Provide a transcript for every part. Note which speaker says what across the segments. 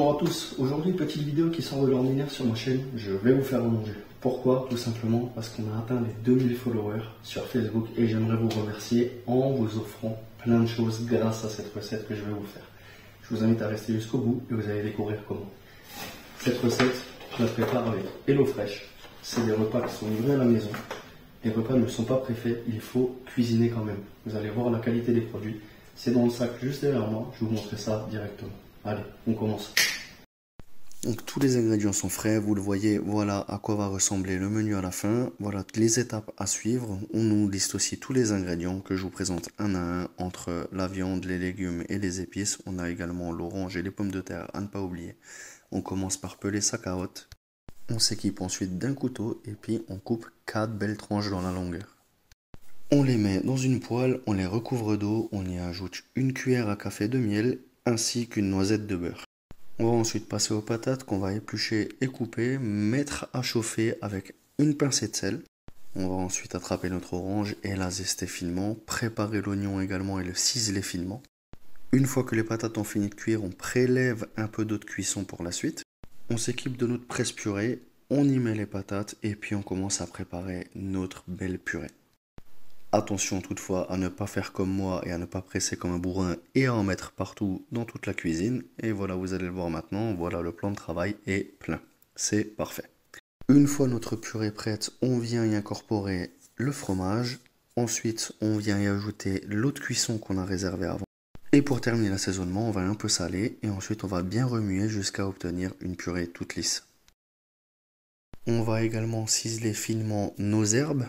Speaker 1: Bonjour à tous, aujourd'hui petite vidéo qui sort de l'ordinaire sur ma chaîne, je vais vous faire à manger. Pourquoi? Tout simplement parce qu'on a atteint les 2000 followers sur Facebook et j'aimerais vous remercier en vous offrant plein de choses grâce à cette recette que je vais vous faire. Je vous invite à rester jusqu'au bout et vous allez découvrir comment. Cette recette, je la prépare avec HelloFresh. C'est des repas qui sont livrés à la maison. Les repas ne sont pas préfaits, il faut cuisiner quand même. Vous allez voir la qualité des produits. C'est dans le sac juste derrière moi, je vais vous montrer ça directement. Allez, on commence. Donc tous les ingrédients sont frais, vous le voyez, voilà à quoi va ressembler le menu à la fin. Voilà les étapes à suivre. On nous liste aussi tous les ingrédients que je vous présente un à un entre la viande, les légumes et les épices. On a également l'orange et les pommes de terre à ne pas oublier. On commence par peler sa carotte. On s'équipe ensuite d'un couteau et puis on coupe 4 belles tranches dans la longueur. On les met dans une poêle, on les recouvre d'eau, on y ajoute une cuillère à café de miel ainsi qu'une noisette de beurre. On va ensuite passer aux patates qu'on va éplucher et couper, mettre à chauffer avec une pincée de sel. On va ensuite attraper notre orange et la zester finement, préparer l'oignon également et le ciseler finement. Une fois que les patates ont fini de cuire, on prélève un peu d'eau de cuisson pour la suite. On s'équipe de notre presse purée, on y met les patates et puis on commence à préparer notre belle purée. Attention toutefois à ne pas faire comme moi et à ne pas presser comme un bourrin et à en mettre partout dans toute la cuisine. Et voilà, vous allez le voir maintenant, voilà le plan de travail est plein. C'est parfait. Une fois notre purée prête, on vient y incorporer le fromage. Ensuite, on vient y ajouter l'eau de cuisson qu'on a réservée avant. Et pour terminer l'assaisonnement, on va un peu saler et ensuite on va bien remuer jusqu'à obtenir une purée toute lisse. On va également ciseler finement nos herbes.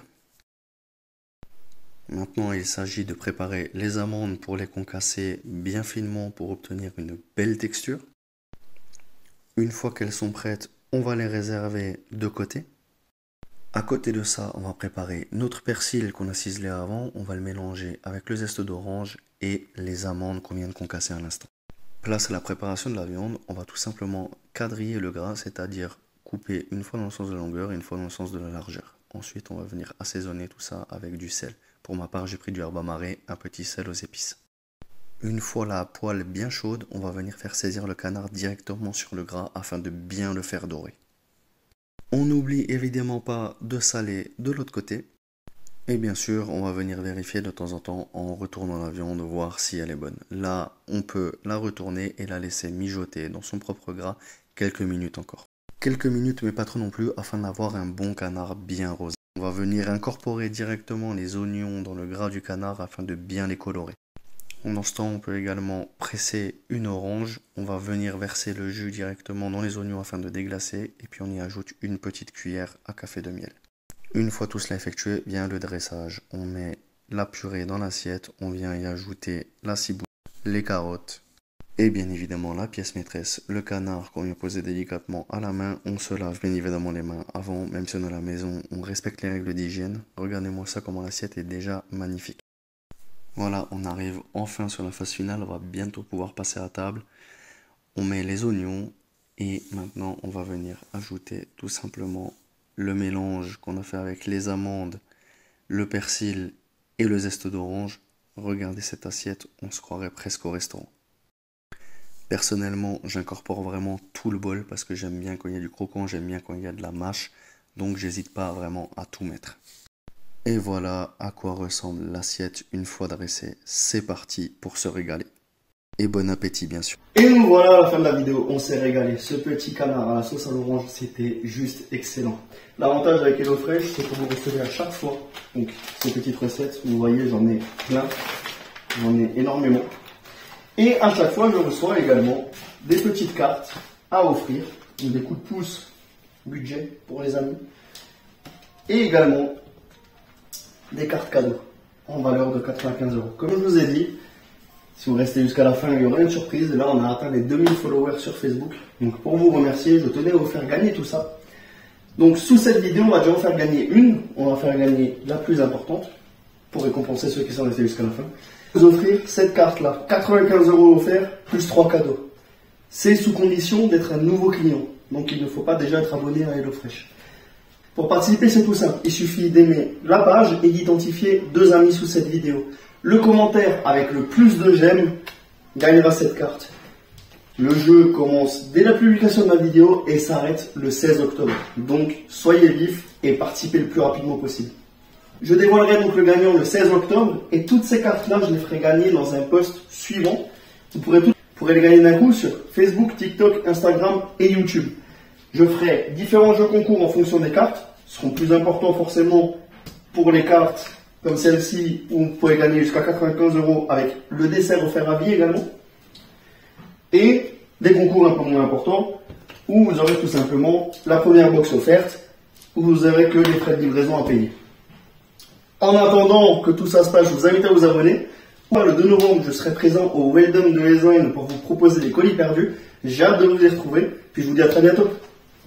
Speaker 1: Maintenant, il s'agit de préparer les amandes pour les concasser bien finement pour obtenir une belle texture. Une fois qu'elles sont prêtes, on va les réserver de côté. À côté de ça, on va préparer notre persil qu'on a ciselé avant. On va le mélanger avec le zeste d'orange et les amandes qu'on vient de concasser à l'instant. Place à la préparation de la viande, on va tout simplement quadriller le gras, c'est-à-dire couper une fois dans le sens de la longueur et une fois dans le sens de la largeur. Ensuite, on va venir assaisonner tout ça avec du sel. Pour ma part, j'ai pris du herbe amarré, un petit sel aux épices. Une fois la poêle bien chaude, on va venir faire saisir le canard directement sur le gras afin de bien le faire dorer. On n'oublie évidemment pas de saler de l'autre côté. Et bien sûr, on va venir vérifier de temps en temps en retournant la viande, voir si elle est bonne. Là, on peut la retourner et la laisser mijoter dans son propre gras quelques minutes encore. Quelques minutes, mais pas trop non plus, afin d'avoir un bon canard bien rosé. On va venir incorporer directement les oignons dans le gras du canard afin de bien les colorer. Pendant ce temps, on peut également presser une orange. On va venir verser le jus directement dans les oignons afin de déglacer. Et puis on y ajoute une petite cuillère à café de miel. Une fois tout cela effectué, vient le dressage. On met la purée dans l'assiette. On vient y ajouter la ciboule, les carottes. Et bien évidemment la pièce maîtresse, le canard qu'on vient poser délicatement à la main. On se lave bien évidemment les mains avant, même si on est à la maison, on respecte les règles d'hygiène. Regardez-moi ça, comment l'assiette est déjà magnifique. Voilà, on arrive enfin sur la phase finale, on va bientôt pouvoir passer à table. On met les oignons et maintenant on va venir ajouter tout simplement le mélange qu'on a fait avec les amandes, le persil et le zeste d'orange. Regardez cette assiette, on se croirait presque au restaurant. Personnellement, j'incorpore vraiment tout le bol parce que j'aime bien quand il y a du croquant, j'aime bien quand il y a de la mâche, donc j'hésite pas vraiment à tout mettre. Et voilà à quoi ressemble l'assiette une fois dressée. C'est parti pour se régaler. Et bon appétit bien sûr. Et nous voilà à la fin de la vidéo, on s'est régalé. Ce petit canard à la sauce à l'orange, c'était juste excellent. L'avantage avec HelloFresh, c'est que vous recevez à chaque fois donc, ces petites recettes. Vous voyez, j'en ai plein, j'en ai énormément. Et à chaque fois, je reçois également des petites cartes à offrir, des coups de pouce budget pour les amis, et également des cartes cadeaux en valeur de 95 €. Comme je vous ai dit, si vous restez jusqu'à la fin, il y aura une surprise. Là, on a atteint les 2000 followers sur Facebook. Donc pour vous remercier, je tenais à vous faire gagner tout ça. Donc sous cette vidéo, on va déjà en faire gagner une. On va faire gagner la plus importante pour récompenser ceux qui sont restés jusqu'à la fin. Vous offrir cette carte-là, 95 € offerts, plus 3 cadeaux. C'est sous condition d'être un nouveau client. Donc il ne faut pas déjà être abonné à HelloFresh. Pour participer, c'est tout simple. Il suffit d'aimer la page et d'identifier 2 amis sous cette vidéo. Le commentaire avec le plus de j'aime gagnera cette carte. Le jeu commence dès la publication de ma vidéo et s'arrête le 16 octobre. Donc soyez vifs et participez le plus rapidement possible. Je dévoilerai donc le gagnant le 16 octobre et toutes ces cartes-là, je les ferai gagner dans un post suivant. Vous pourrez les gagner d'un coup sur Facebook, TikTok, Instagram et YouTube. Je ferai différents jeux concours en fonction des cartes. Ce seront plus importants forcément pour les cartes comme celle-ci où vous pouvez gagner jusqu'à 95 € avec le dessert offert à vie également. Et des concours un peu moins importants où vous aurez tout simplement la première box offerte où vous n'aurez que les frais de livraison à payer. En attendant que tout ça se passe, je vous invite à vous abonner. Le 2 novembre, je serai présent au Well Done de Design pour vous proposer des colis perdus. J'ai hâte de vous y retrouver. Puis je vous dis à très bientôt.